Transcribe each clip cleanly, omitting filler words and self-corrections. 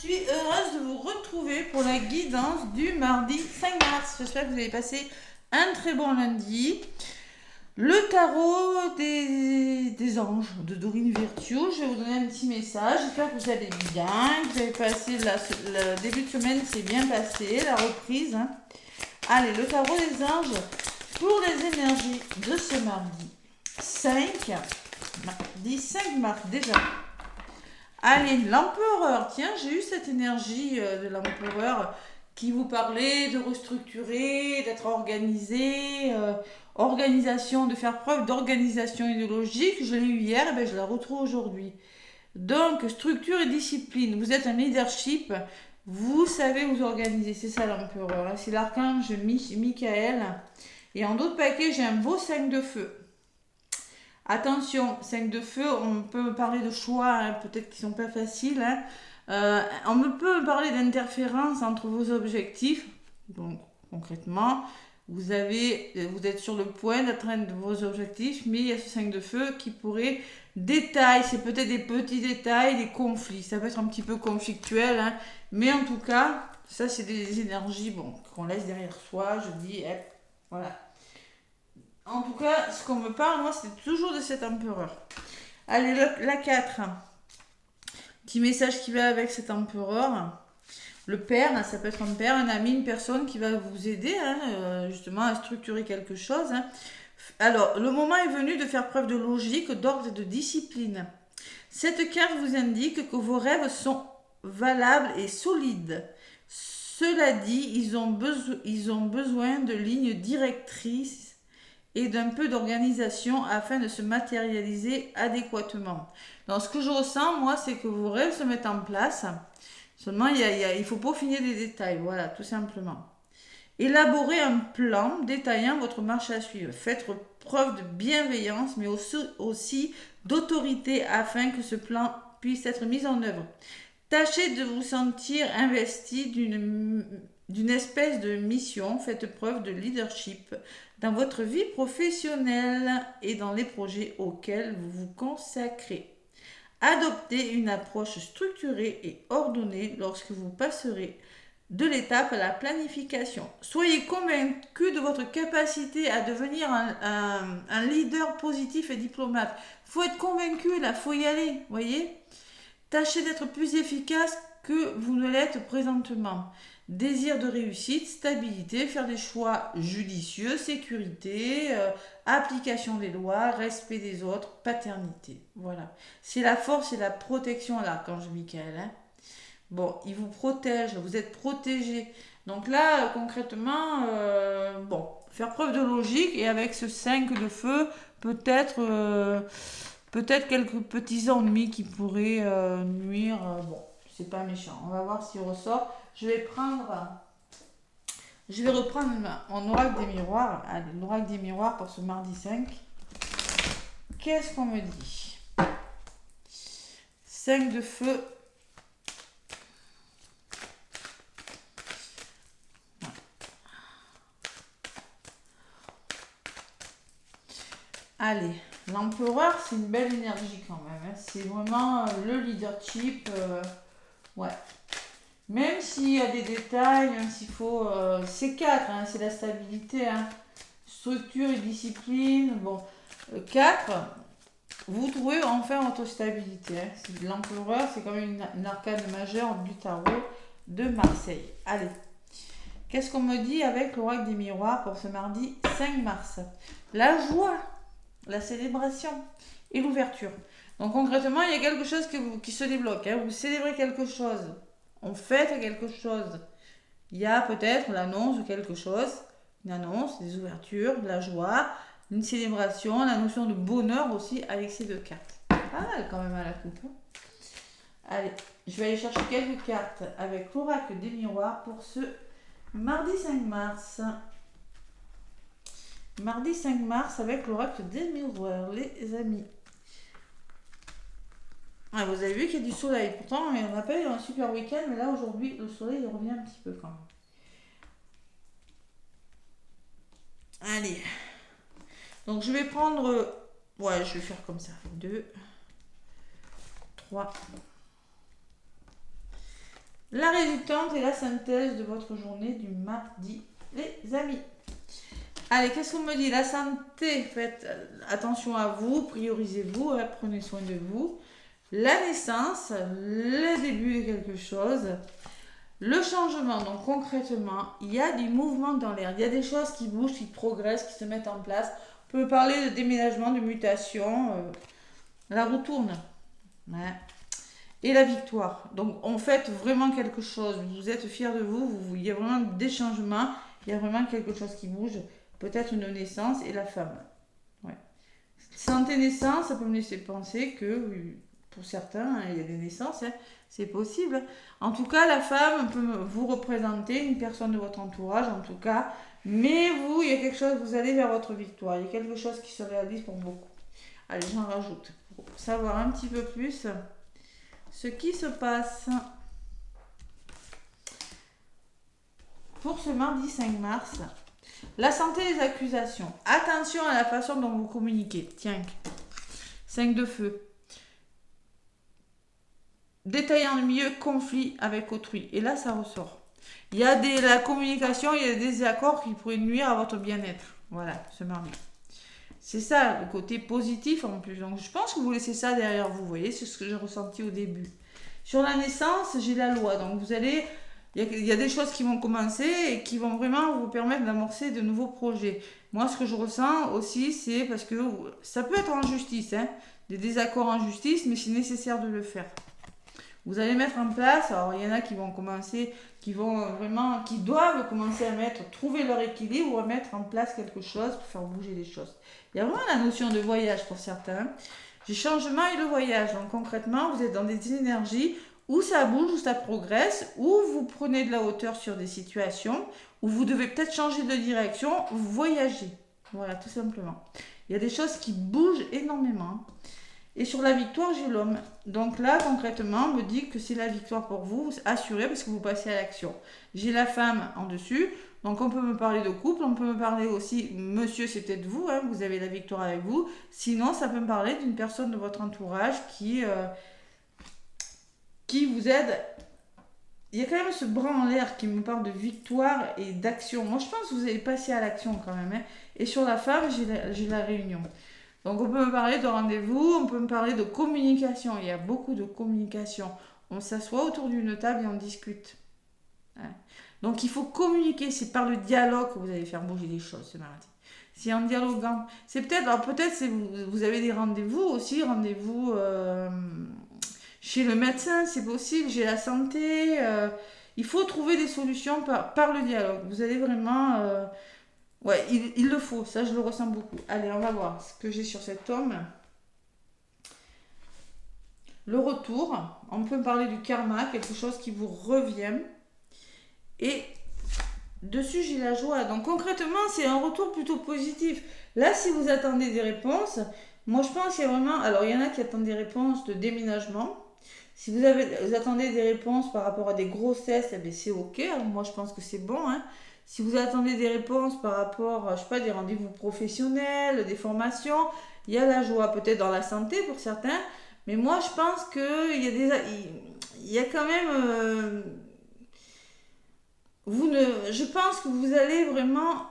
suis heureuse de vous retrouver pour la guidance du mardi 5 mars. J'espère que vous avez passé un très bon lundi. Le tarot des anges de Dorine Virtue. Je vais vous donner un petit message. J'espère que vous allez bien, que vous avez passé le début de semaine, c'est bien passé, la reprise. Allez, le tarot des anges pour les énergies de ce mardi 5 mars déjà. Allez, l'empereur. Tiens, j'ai eu cette énergie de l'empereur qui vous parlait de restructurer, d'être organisé, organisation, de faire preuve d'organisation idéologique. Je l'ai eu hier, et bien je la retrouve aujourd'hui. Donc, structure et discipline. Vous êtes un leadership, vous savez vous organiser. C'est ça l'empereur. C'est l'archange Michael. Et en d'autres paquets, j'ai un beau 5 de feu. Attention, 5 de feu, on peut me parler de choix, hein, peut-être qu'ils sont pas faciles. On peut me parler d'interférence entre vos objectifs. Donc, concrètement, vous êtes sur le point d'atteindre vos objectifs, mais il y a ce 5 de feu qui pourrait détailler, c'est peut-être des petits détails, des conflits. Ça peut être un petit peu conflictuel, hein, mais en tout cas, ça c'est des énergies qu'on laisse derrière soi. Je dis, voilà. En tout cas, ce qu'on me parle, moi, c'est toujours de cet empereur. Allez, la 4. Petit message qui va avec cet empereur. Le père, ça peut être un père, un ami, une personne qui va vous aider justement à structurer quelque chose. Alors, le moment est venu de faire preuve de logique, d'ordre et de discipline. Cette carte vous indique que vos rêves sont valables et solides. Cela dit, ils ont besoin de lignes directrices et d'un peu d'organisation afin de se matérialiser adéquatement. Donc ce que je ressens, moi, c'est que vos rêves se mettent en place. Seulement, il faut peaufiner des détails, voilà, tout simplement. Élaborez un plan détaillant votre marche à suivre. Faites preuve de bienveillance, mais aussi d'autorité afin que ce plan puisse être mis en œuvre. Tâchez de vous sentir investi d'une espèce de mission. Faites preuve de leadership dans votre vie professionnelle et dans les projets auxquels vous vous consacrez. Adoptez une approche structurée et ordonnée lorsque vous passerez de l'étape à la planification. Soyez convaincu de votre capacité à devenir un leader positif et diplomate. Il faut être convaincu, là, il faut y aller, voyez. Tâchez d'être plus efficace que vous ne l'êtes présentement. Désir de réussite, stabilité, faire des choix judicieux, sécurité, application des lois, respect des autres, paternité. Voilà. C'est la force et la protection à l'archange Michael. Bon, il vous protège, vous êtes protégé. Donc là, concrètement, faire preuve de logique et avec ce 5 de feu, peut-être quelques petits ennuis qui pourraient nuire. C'est pas méchant. On va voir s'il ressort. Je vais reprendre mon oracle des miroirs. Allez, l'oracle des miroirs pour ce mardi 5. Qu'est-ce qu'on me dit? 5 de feu. Allez, l'empereur, c'est une belle énergie quand même. C'est vraiment le leadership. Ouais. Même s'il y a des détails, même s'il faut... c'est 4, c'est la stabilité. Structure et discipline. Bon, 4, vous trouvez enfin votre stabilité. L'empereur, c'est quand même une arcane majeure du tarot de Marseille. Allez, qu'est-ce qu'on me dit avec l'oracle des miroirs pour ce mardi 5 mars? La joie, la célébration et l'ouverture. Donc concrètement, il y a quelque chose qui se débloque. Vous célébrez quelque chose. On fête quelque chose. Il y a peut-être l'annonce de quelque chose. Une annonce, des ouvertures, de la joie, une célébration, la notion de bonheur aussi avec ces 2 cartes. Pas mal quand même à la coupe. Allez, je vais aller chercher quelques cartes avec l'oracle des miroirs pour ce mardi 5 mars. Mardi 5 mars avec l'oracle des miroirs, les amis. Vous avez vu qu'il y a du soleil. Pourtant, on n'a pas eu un super week-end, mais là, aujourd'hui, le soleil il revient un petit peu quand même. Allez. Donc, je vais prendre... Ouais, je vais faire comme ça. 2, 3, la résultante et la synthèse de votre journée du mardi, les amis. Allez, qu'est-ce qu'on me dit? La santé, faites attention à vous, priorisez-vous, prenez soin de vous. La naissance, le début de quelque chose. Le changement, donc concrètement, il y a du mouvement dans l'air. Il y a des choses qui bougent, qui progressent, qui se mettent en place. On peut parler de déménagement, de mutation. La roue tourne. Ouais. Et la victoire. Donc, on fait vraiment quelque chose. Vous êtes fiers de vous. Il y a vraiment des changements. Il y a vraiment quelque chose qui bouge. Peut-être une naissance et la femme. Ouais. Santé naissance, ça peut me laisser penser que, pour certains, il y a des naissances. C'est possible. En tout cas, la femme peut vous représenter, une personne de votre entourage, en tout cas. Mais vous, il y a quelque chose, vous allez vers votre victoire. Il y a quelque chose qui se réalise pour beaucoup. Allez, j'en rajoute. Pour savoir un petit peu plus ce qui se passe. Pour ce mardi 5 mars, la santé des accusations. Attention à la façon dont vous communiquez. Tiens, 5 de feu. Détaillant le milieu, conflit avec autrui. Et là, ça ressort. Il y a la communication, il y a des désaccords qui pourraient nuire à votre bien-être. Voilà, ce mardi. C'est ça, le côté positif en plus. Donc, je pense que vous laissez ça derrière vous. Vous voyez, c'est ce que j'ai ressenti au début. Sur la naissance, j'ai la loi. Donc, vous allez... Il y a des choses qui vont commencer et qui vont vraiment vous permettre d'amorcer de nouveaux projets. Moi, ce que je ressens aussi, c'est parce que ça peut être en justice, des désaccords en justice, mais c'est nécessaire de le faire. Vous allez mettre en place, alors il y en a qui vont commencer, qui doivent commencer à trouver leur équilibre ou à mettre en place quelque chose pour faire bouger les choses. Il y a vraiment la notion de voyage pour certains. J'ai changement et le voyage. Donc concrètement, vous êtes dans des énergies où ça bouge, où ça progresse, où vous prenez de la hauteur sur des situations, où vous devez peut-être changer de direction, vous voyagez. Voilà, tout simplement. Il y a des choses qui bougent énormément. Et sur la victoire, j'ai l'homme. Donc là, concrètement, on me dit que c'est la victoire pour vous, assurée, parce que vous passez à l'action. J'ai la femme en dessus. Donc on peut me parler de couple, on peut me parler aussi, monsieur, c'est peut-être vous, vous avez la victoire avec vous. Sinon, ça peut me parler d'une personne de votre entourage qui vous aide. Il y a quand même ce bras en l'air qui me parle de victoire et d'action. Moi, je pense que vous allez passer à l'action quand même. Et sur la femme, j'ai la réunion. Donc, on peut me parler de rendez-vous, on peut me parler de communication. Il y a beaucoup de communication. On s'assoit autour d'une table et on discute. Donc, il faut communiquer. C'est par le dialogue que vous allez faire bouger les choses ce mardi. C'est en dialoguant. C'est peut-être, vous avez des rendez-vous aussi, chez le médecin, c'est possible, j'ai la santé. Il faut trouver des solutions par le dialogue. Vous allez vraiment... il le faut, ça je le ressens beaucoup. Allez, on va voir ce que j'ai sur cet homme. Le retour, on peut parler du karma, quelque chose qui vous revient. Et dessus, j'ai la joie. Donc concrètement, c'est un retour plutôt positif. Là, si vous attendez des réponses, moi je pense qu'il y a vraiment... Alors, il y en a qui attendent des réponses de déménagement. Si vous attendez des réponses par rapport à des grossesses, c'est ok. Moi, je pense que c'est bon. Si vous attendez des réponses par rapport, je sais pas, des rendez-vous professionnels, des formations, il y a la joie, peut-être dans la santé pour certains. Mais moi, je pense qu'il y a quand même... je pense que vous allez vraiment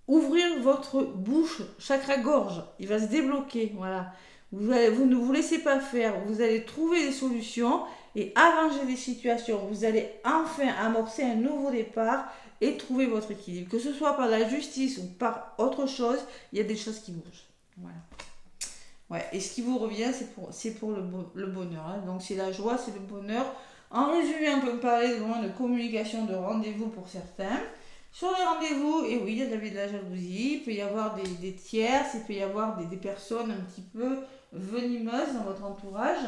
ouvrir votre bouche, chakra-gorge. Il va se débloquer, voilà. Vous ne vous laissez pas faire, vous allez trouver des solutions et arranger des situations. Vous allez enfin amorcer un nouveau départ et trouver votre équilibre. Que ce soit par la justice ou par autre chose, il y a des choses qui bougent. Voilà. Ouais, et ce qui vous revient, c'est pour le bonheur. Donc c'est la joie, c'est le bonheur. En résumé, on peut parler vraiment de communication, de rendez-vous pour certains. Sur les rendez-vous, et oui, il y a de la jalousie, il peut y avoir des tierces, il peut y avoir des personnes un petit peu venimeuses dans votre entourage,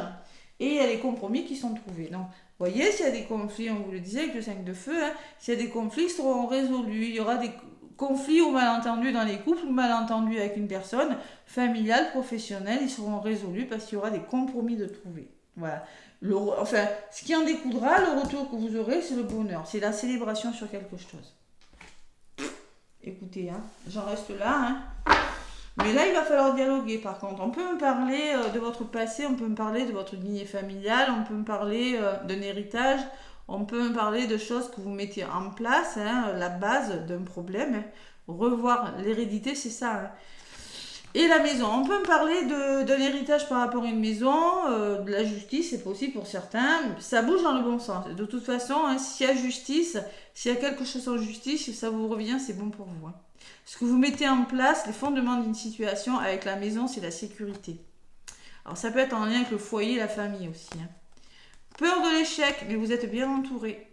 et il y a les compromis qui sont trouvés. Donc, vous voyez, s'il y a des conflits, on vous le disait avec le 5 de feu, s'il y a des conflits, ils seront résolus. Il y aura des conflits ou malentendus dans les couples, ou malentendus avec une personne familiale, professionnelle, ils seront résolus parce qu'il y aura des compromis de trouver. Voilà. Ce qui en découdra, le retour que vous aurez, c'est le bonheur, c'est la célébration sur quelque chose. Écoutez, j'en reste là. Mais là, il va falloir dialoguer par contre. On peut me parler de votre passé, on peut me parler de votre lignée familiale, on peut me parler d'un héritage, on peut me parler de choses que vous mettez en place, hein, la base d'un problème. Hein. Revoir l'hérédité, c'est ça. Hein. Et la maison, on peut me parler d'un héritage par rapport à une maison, de la justice, c'est possible pour certains. Ça bouge dans le bon sens. De toute façon, hein, s'il y a justice, s'il y a quelque chose en justice, si ça vous revient, c'est bon pour vous. Hein. Ce que vous mettez en place, les fondements d'une situation avec la maison, c'est la sécurité. Alors ça peut être en lien avec le foyer et la famille aussi. Hein. Peur de l'échec, mais vous êtes bien entouré.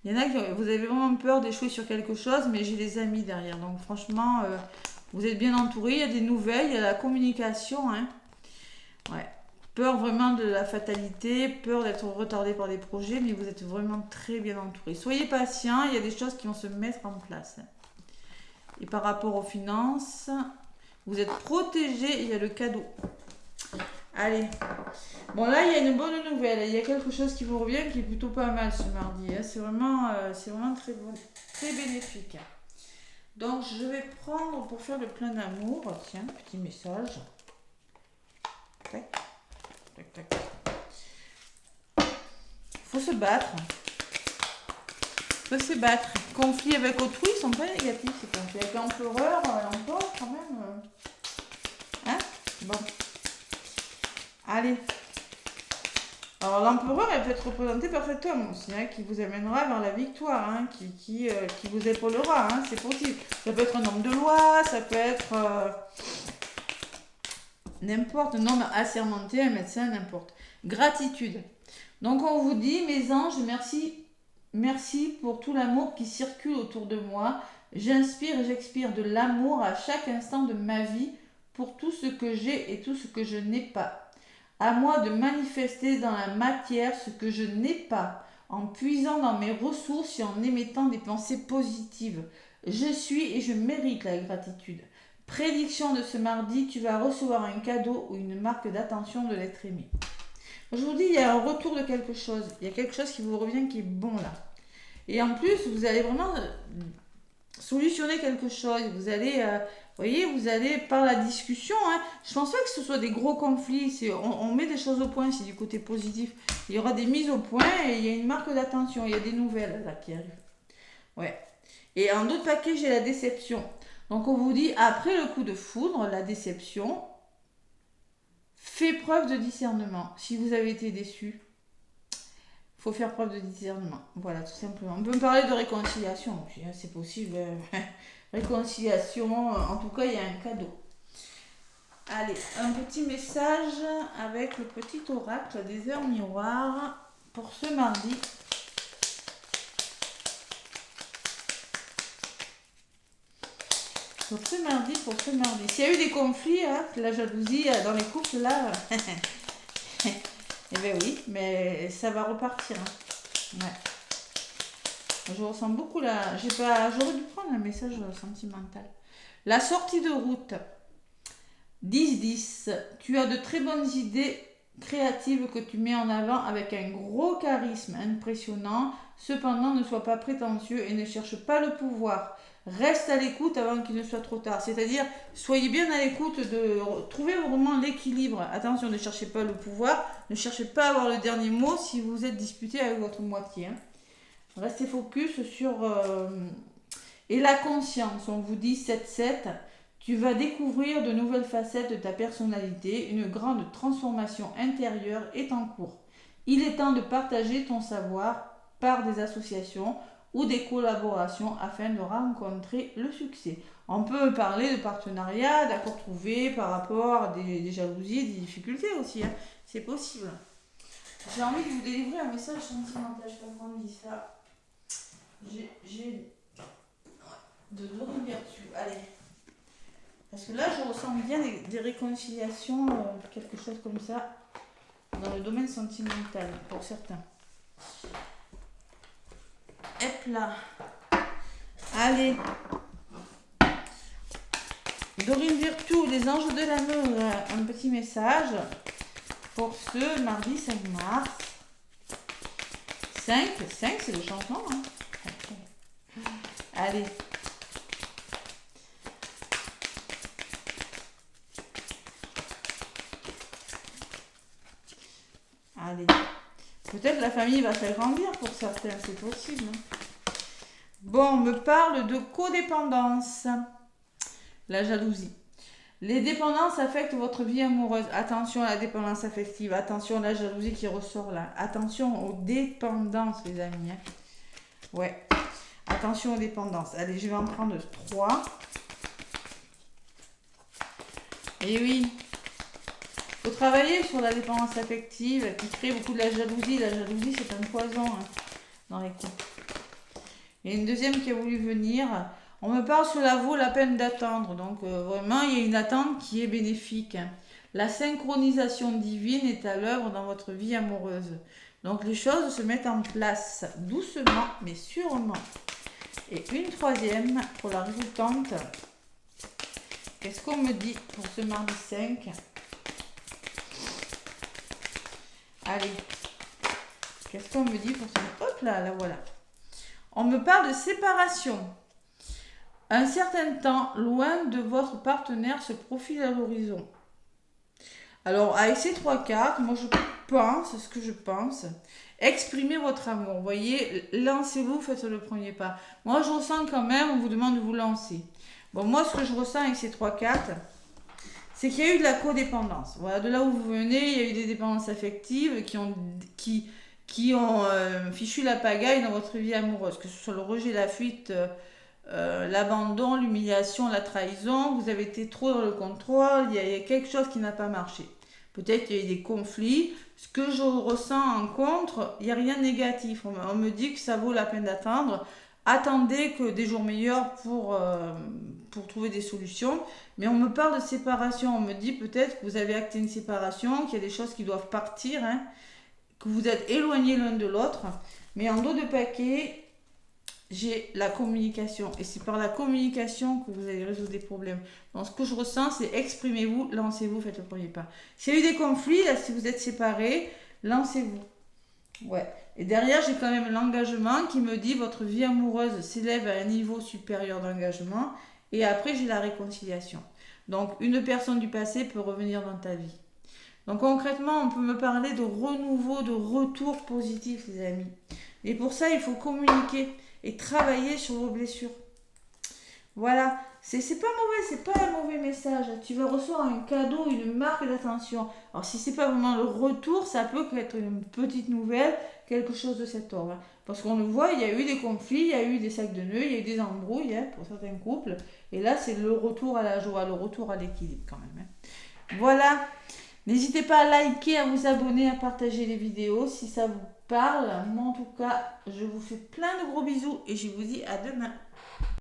Il y en a qui vous avez vraiment peur d'échouer sur quelque chose, mais j'ai des amis derrière. Donc franchement, vous êtes bien entouré. Il y a des nouvelles, il y a la communication. Hein. Ouais. Peur vraiment de la fatalité, peur d'être retardé par des projets, mais vous êtes vraiment très bien entouré. Soyez patient, il y a des choses qui vont se mettre en place. Hein. Et par rapport aux finances, vous êtes protégé, il y a le cadeau. Allez. Bon là, il y a une bonne nouvelle. Il y a quelque chose qui vous revient qui est plutôt pas mal ce mardi. Hein. C'est vraiment très bon, très bénéfique. Donc je vais prendre pour faire le plein d'amour. Tiens, petit message. Tac, tac, tac. Faut se battre. Faut se battre. Conflits avec autrui, ils sont pas négatifs. C'est conflits avec l'empereur, l'empereur quand même. Hein? Bon. Allez. Alors l'empereur, elle peut être représentée par cet homme aussi, hein, qui vous amènera vers la victoire, hein, qui vous épaulera, hein, c'est possible. Ça peut être un homme de loi, ça peut être n'importe, un homme assermenté, un médecin, n'importe. Gratitude. Donc on vous dit, mes anges, merci pour tout l'amour qui circule autour de moi. J'inspire et j'expire de l'amour à chaque instant de ma vie pour tout ce que j'ai et tout ce que je n'ai pas. À moi de manifester dans la matière ce que je n'ai pas, en puisant dans mes ressources et en émettant des pensées positives. Je suis et je mérite la gratitude. Prédiction de ce mardi, tu vas recevoir un cadeau ou une marque d'attention de l'être aimé. Je vous dis, il y a un retour de quelque chose. Il y a quelque chose qui vous revient qui est bon là. Et en plus, vous allez vraiment solutionner quelque chose. Vous allez... voyez, vous allez par la discussion, hein, je pense pas que ce soit des gros conflits, on met des choses au point, c'est du côté positif. Il y aura des mises au point et il y a une marque d'attention, il y a des nouvelles là qui arrivent. Ouais. Et en d'autres paquets, j'ai la déception. Donc on vous dit, après le coup de foudre, la déception, fait preuve de discernement. Si vous avez été déçu, il faut faire preuve de discernement. Voilà, tout simplement. On peut me parler de réconciliation aussi, hein, c'est possible. Réconciliation, en tout cas il y a un cadeau. Allez, un petit message avec le petit oracle des heures miroirs pour ce mardi. Pour ce mardi. S'il y a eu des conflits, hein, la jalousie dans les couples là, eh bien oui, mais ça va repartir. Hein. Ouais. Je ressens beaucoup là. J'aurais dû prendre un message sentimental. La sortie de route. 10-10. Tu as de très bonnes idées créatives que tu mets en avant avec un gros charisme impressionnant. Cependant, ne sois pas prétentieux et ne cherche pas le pouvoir. Reste à l'écoute avant qu'il ne soit trop tard. C'est-à-dire, soyez bien à l'écoute de trouver vraiment l'équilibre. Attention, ne cherchez pas le pouvoir. Ne cherchez pas à avoir le dernier mot si vous êtes disputé avec votre moitié. Hein. Restez focus sur... Et la conscience, on vous dit 7-7, tu vas découvrir de nouvelles facettes de ta personnalité, une grande transformation intérieure est en cours. Il est temps de partager ton savoir par des associations ou des collaborations afin de rencontrer le succès. On peut parler de partenariat, d'accords trouvés par rapport à des jalousies, des difficultés aussi, hein. C'est possible. J'ai envie de vous délivrer un message sentimental, je sais pas comment on dit ça. J'ai de Dorine Virtue, allez. Parce que là, je ressens bien des réconciliations, quelque chose comme ça, dans le domaine sentimental, pour certains. Hop là. Allez. Dorine Virtue, les anges de l'amour, un petit message pour ce mardi 5 mars. 5, c'est le changement. Hein. Allez. Peut-être la famille va s'agrandir pour certains, c'est possible. Bon, on me parle de codépendance. La jalousie. Les dépendances affectent votre vie amoureuse. Attention à la dépendance affective. Attention à la jalousie qui ressort là. Attention aux dépendances, les amis. Ouais. Attention aux dépendances. Allez, je vais en prendre 3. Et oui. Il faut travailler sur la dépendance affective qui crée beaucoup de la jalousie. La jalousie, c'est un poison dans les couples. Il y a une deuxième qui a voulu venir. On me parle, cela vaut la peine d'attendre. Donc vraiment, il y a une attente qui est bénéfique. La synchronisation divine est à l'œuvre dans votre vie amoureuse. Donc les choses se mettent en place doucement mais sûrement. Et une troisième pour la résultante. Qu'est-ce qu'on me dit pour ce mardi 5? Allez. Qu'est-ce qu'on me dit pour ce... Hop là, là voilà. On me parle de séparation. Un certain temps, loin de votre partenaire, se profile à l'horizon. Alors, avec ces 3 cartes, moi je pense, ce que je pense, exprimez votre amour. Vous voyez, lancez-vous, faites le premier pas. Moi, je ressens quand même, on vous demande de vous lancer. Bon, moi, ce que je ressens avec ces 3 cartes, c'est qu'il y a eu de la codépendance. Voilà, de là où vous venez, il y a eu des dépendances affectives qui ont fichu la pagaille dans votre vie amoureuse, que ce soit le rejet, la fuite, l'abandon, l'humiliation, la trahison. Vous avez été trop dans le contrôle, il y a quelque chose qui n'a pas marché. Peut-être qu'il y a eu des conflits. Ce que je ressens en contre, il n'y a rien de négatif. On me dit que ça vaut la peine d'attendre. Attendez que des jours meilleurs pour trouver des solutions. Mais on me parle de séparation. On me dit peut-être que vous avez acté une séparation, qu'il y a des choses qui doivent partir, que vous êtes éloignés l'un de l'autre. Mais en dos de paquet, j'ai la communication. Et c'est par la communication que vous allez résoudre des problèmes. Donc ce que je ressens, c'est exprimez-vous, lancez-vous, faites le premier pas. S'il y a eu des conflits, là, si vous êtes séparés, lancez-vous. Ouais. Et derrière, j'ai quand même l'engagement qui me dit votre vie amoureuse s'élève à un niveau supérieur d'engagement. Et après, j'ai la réconciliation. Donc, une personne du passé peut revenir dans ta vie. Donc, concrètement, on peut me parler de renouveau, de retour positif, les amis. Et pour ça, il faut communiquer et travailler sur vos blessures. Voilà. C'est pas mauvais, c'est pas un mauvais message. Tu vas recevoir un cadeau, une marque d'attention. Alors si c'est pas vraiment le retour, ça peut être une petite nouvelle, quelque chose de cet ordre. Parce qu'on le voit, il y a eu des conflits, il y a eu des sacs de nœuds, il y a eu des embrouilles pour certains couples. Et là, c'est le retour à la joie, le retour à l'équilibre quand même. Voilà. N'hésitez pas à liker, à vous abonner, à partager les vidéos si ça vous parle. Moi en tout cas, je vous fais plein de gros bisous et je vous dis à demain.